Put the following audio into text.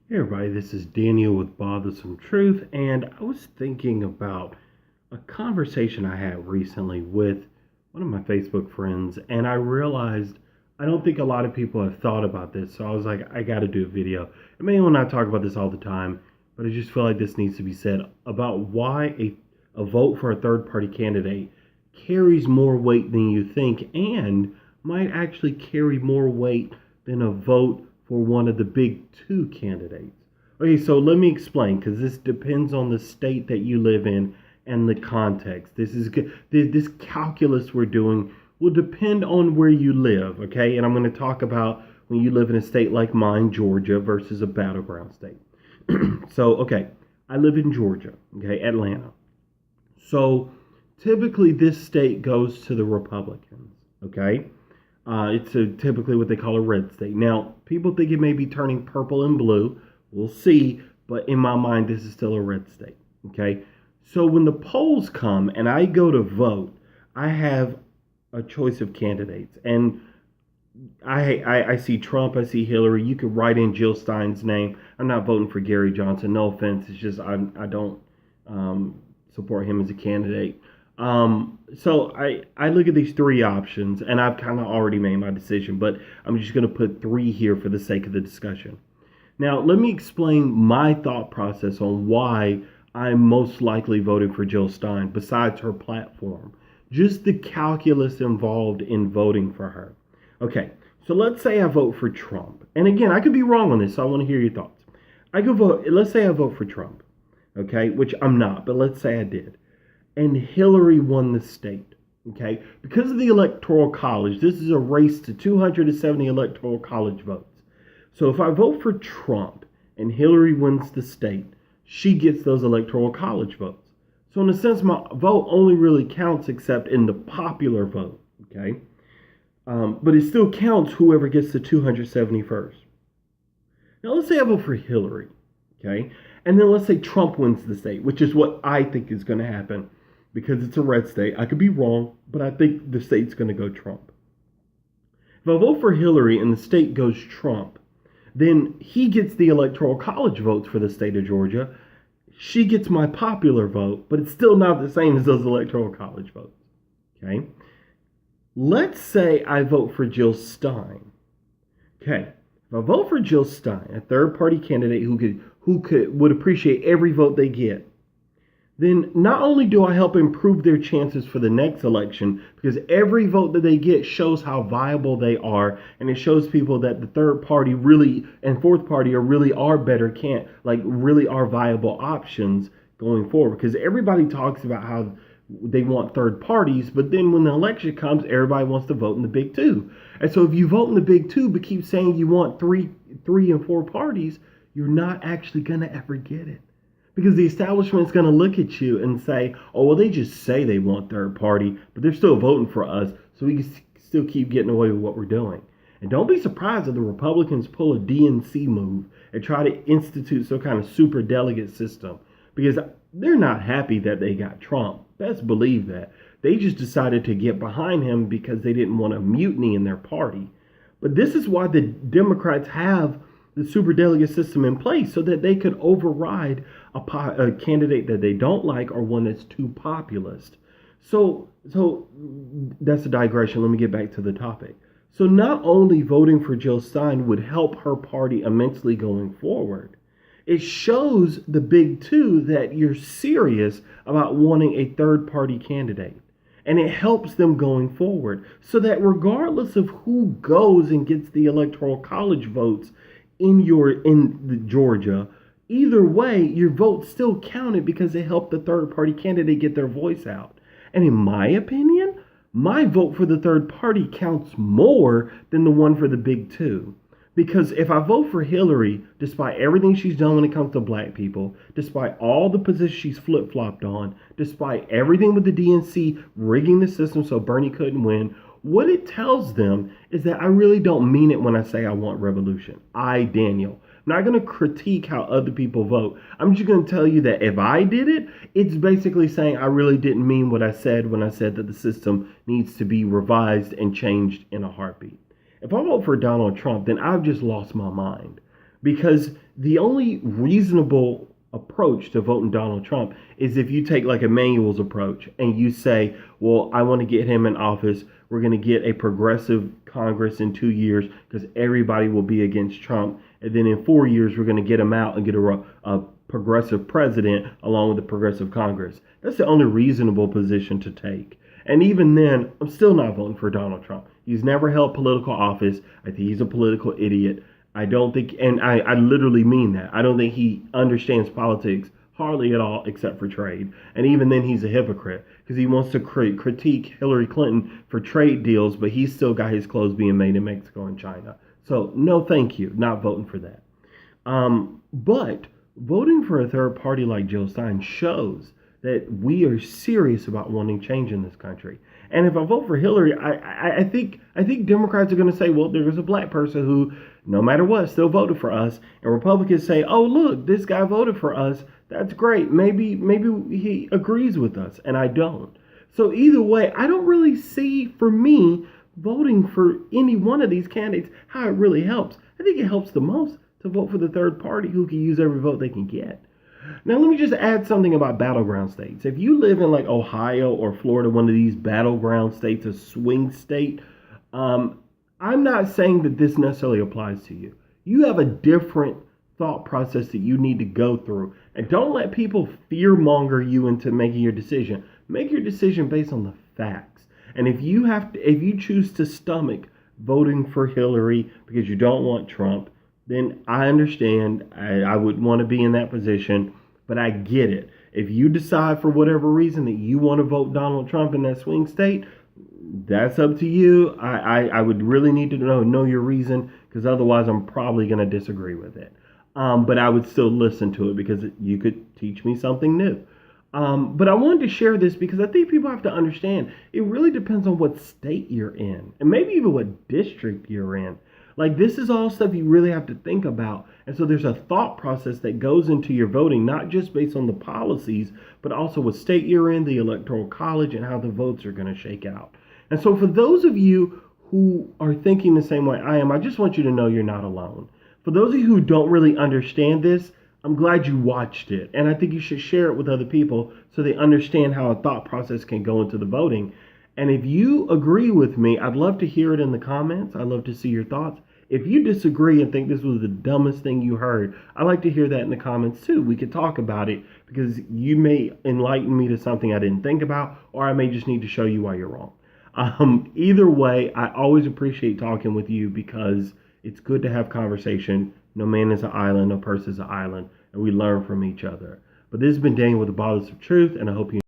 Hey everybody, this is Daniel with Bothersome Truth, and I was thinking about a conversation I had recently with one of my Facebook friends, and I realized I don't think a lot of people have thought about this, so I was like, I gotta do a video. I may not talk about this all the time, but I just feel like this needs to be said about why a vote for a third party candidate carries more weight than you think and might actually carry more weight than a vote for one of the big two candidates. Okay, so let me explain because this depends on the state that you live in and the context. This calculus we're doing will depend on where you live, okay? And I'm going to talk about when you live in a state like mine, Georgia, versus a battleground state. So, okay, I live in Georgia, okay, Atlanta. So typically this state goes to the Republicans, okay? Typically what they call a red state. Now, people think it may be turning purple and blue. We'll see. But in my mind, this is still a red state, okay? So when the polls come and I go to vote, I have a choice of candidates. And I see Trump, I see Hillary. You could write in Jill Stein's name. I'm not voting for Gary Johnson. No offense. It's just I don't support him as a candidate. So I look at these three options, and I've kind of already made my decision, but I'm just going to put three here for the sake of the discussion. Now, let me explain my thought process on why I'm most likely voting for Jill Stein, besides her platform. Just the calculus involved in voting for her. Okay, so let's say I vote for Trump. And again, I could be wrong on this, so I want to hear your thoughts. Let's say I vote for Trump, okay, which I'm not, but let's say I did. And Hillary won the state, okay? Because of the Electoral College, this is a race to 270 Electoral College votes. So if I vote for Trump and Hillary wins the state, she gets those Electoral College votes. So in a sense, my vote only really counts except in the popular vote, okay? But it still counts whoever gets the 271st. Now let's say I vote for Hillary, okay? And then let's say Trump wins the state, which is what I think is going to happen because it's a red state. I could be wrong, but I think the state's going to go Trump. If I vote for Hillary and the state goes Trump, then he gets the Electoral College votes for the state of Georgia. She gets my popular vote, but it's still not the same as those Electoral College votes, okay? Let's say I vote for Jill Stein. Okay, if I vote for Jill Stein, a third-party candidate would appreciate every vote they get, then not only do I help improve their chances for the next election, because every vote that they get shows how viable they are, and it shows people that the third party really and fourth party really are really are viable options going forward. Because everybody talks about how they want third parties, but then when the election comes, everybody wants to vote in the big two. And so if you vote in the big two but keep saying you want three and four parties, you're not actually going to ever get it. Because the establishment's going to look at you and say, oh, well, they just say they want third party, but they're still voting for us, so we can still keep getting away with what we're doing. And don't be surprised if the Republicans pull a DNC move and try to institute some kind of super delegate system, because they're not happy that they got Trump. Best believe that. They just decided to get behind him because they didn't want a mutiny in their party. But this is why the Democrats have the superdelegate system in place, so that they could override a candidate that they don't like or one that's too populist. So that's a digression. Let me get back to the topic. So not only voting for Jill Stein would help her party immensely going forward, it shows the big two that you're serious about wanting a third party candidate. And it helps them going forward, so that regardless of who goes and gets the Electoral College votes in Georgia, either way, your vote still counted because it helped the third party candidate get their voice out. And in my opinion, my vote for the third party counts more than the one for the big two. Because if I vote for Hillary, despite everything she's done when it comes to black people, despite all the positions she's flip-flopped on, despite everything with the DNC rigging the system so Bernie couldn't win, what it tells them is that I really don't mean it when I say I want revolution. Daniel, I'm not going to critique how other people vote. I'm just going to tell you that if I did it, it's basically saying I really didn't mean what I said when I said that the system needs to be revised and changed in a heartbeat. If I vote for Donald Trump, then I've just lost my mind. because the only reasonable approach to voting Donald Trump is if you take like Emmanuel's approach and you say, well, I want to get him in office. We're going to get a progressive Congress in 2 years because everybody will be against Trump. And then in 4 years, we're going to get him out and get a progressive president along with the progressive Congress. That's the only reasonable position to take. And even then, I'm still not voting for Donald Trump. He's never held political office. I think he's a political idiot. I don't think, and I literally mean that. I don't think he understands politics hardly at all except for trade. And even then, he's a hypocrite because he wants to critique Hillary Clinton for trade deals, but he's still got his clothes being made in Mexico and China. So, no, thank you. Not voting for that. But voting for a third party like Jill Stein shows that we are serious about wanting change in this country. And if I vote for Hillary, I think Democrats are going to say, well, there's a black person who, no matter what, still voted for us. And Republicans say, oh, look, this guy voted for us. That's great. Maybe he agrees with us, and I don't. So either way, I don't really see, for me, voting for any one of these candidates, how it really helps. I think it helps the most to vote for the third party who can use every vote they can get. Now, let me just add something about battleground states. If you live in like Ohio or Florida, one of these battleground states, a swing state, I'm not saying that this necessarily applies to you. You have a different thought process that you need to go through. And don't let people fearmonger you into making your decision. Make your decision based on the facts. And if you choose to stomach voting for Hillary because you don't want Trump, then I understand. I would want to be in that position, but I get it. If you decide for whatever reason that you want to vote Donald Trump in that swing state, that's up to you. I would really need to know your reason, because otherwise I'm probably going to disagree with it. But I would still listen to it because you could teach me something new. But I wanted to share this because I think people have to understand it really depends on what state you're in and maybe even what district you're in. Like, this is all stuff you really have to think about. And so there's a thought process that goes into your voting, not just based on the policies, but also what state you're in, the electoral college, and how the votes are going to shake out. And so for those of you who are thinking the same way I am, I just want you to know you're not alone. For those of you who don't really understand this, I'm glad you watched it. And I think you should share it with other people so they understand how a thought process can go into the voting. And if you agree with me, I'd love to hear it in the comments. I'd love to see your thoughts. If you disagree and think this was the dumbest thing you heard, I'd like to hear that in the comments too. We could talk about it because you may enlighten me to something I didn't think about, or I may just need to show you why you're wrong. Either way, I always appreciate talking with you because it's good to have conversation. No man is an island, no person is an island, and we learn from each other. But this has been Daniel with the Bothersome Truth, and I hope you